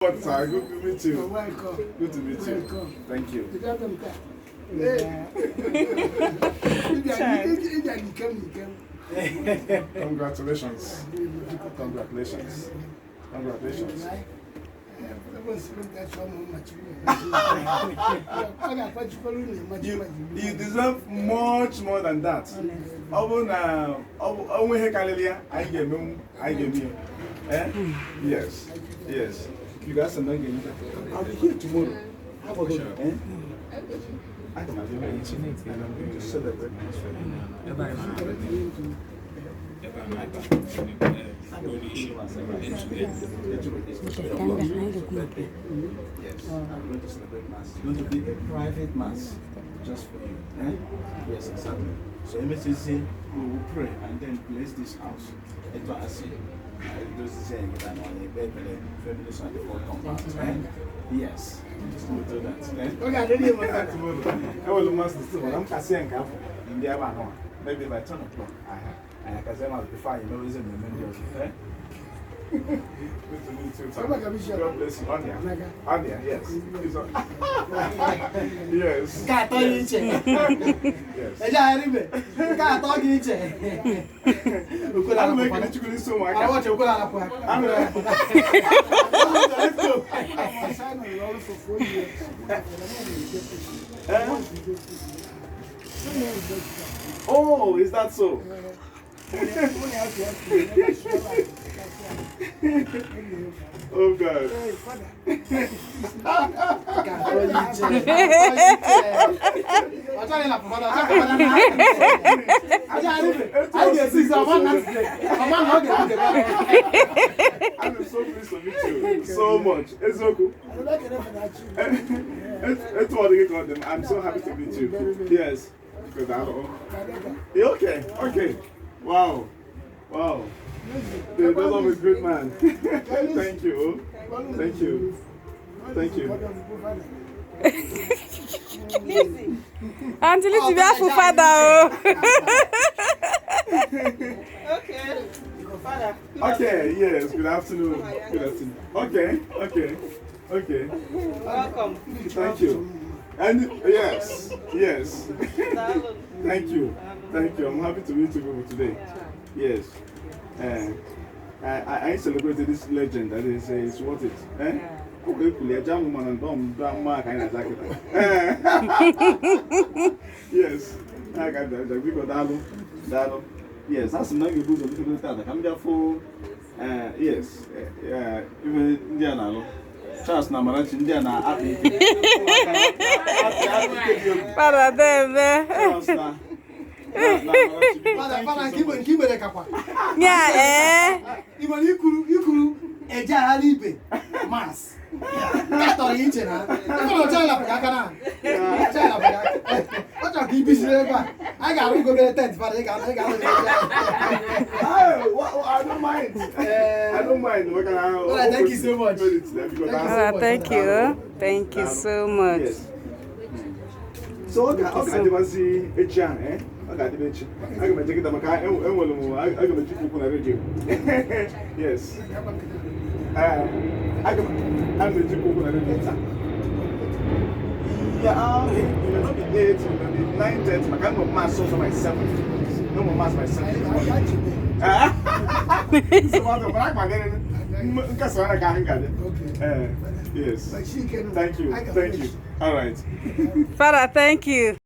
Good to meet you. Welcome. Good to meet you. Welcome. Thank you. Congratulations. Congratulations. Congratulations. You deserve much more than that. I gave you. Yes. Yes. You guys are not getting that. I'll be here tomorrow. How about you? I can have you and I'm going to celebrate my Yes, I'm going to celebrate mass. It's going to be a private mass just for you. Yes, exactly. So MSCC, we will pray and then bless this house. Yes, we'll do that. Okay, I didn't even that tomorrow. I will master tomorrow. I'm Cassian Cap in the Avano. Maybe by 10 o'clock. I can say, I'll be fine. You know, isn't the Good to meet you. God bless you. Anya, yes. Yes. I'm making it to so much. I want to go out of Oh, is that so? Oh God. I'm so pleased to meet you so much. It's so cool. It's what they call them. I'm so happy to meet you. Yes. Because I don't know. Okay. Okay. Wow. Wow. That's always a great man. Thank you. Thank you. Thank you. Auntie, let's be a father. Okay. Father. Okay, yes. Good afternoon. Good afternoon. Okay, okay, okay. Welcome. Thank you. And yes, yes. Thank you. Thank you. I'm happy to meet you people today. Yes. I celebrated this legend that is worth it. Yes. I got that. Because yes, that's not you lose a little bit of that. I'm there for yes. Even Indiana. Charles Namaranch Indiana happy. Para them. Yeah, Even you could a jalibe mass. That's all you know. I got to go to the tent, but I don't mind. I don't mind. Well, thank you so much. Thank you. Thank you so much. Yes. So, I see a chan, eh? I got the bitch. I'm going to take it. I'm going to keep on a radio. Yes. I'm going to keep on a radio. Yeah, it may not be 8, it may be 9:30. I can't go mass also by 7. No more mass by 7. Yes. Thank you. Thank you. All right. Father, thank you.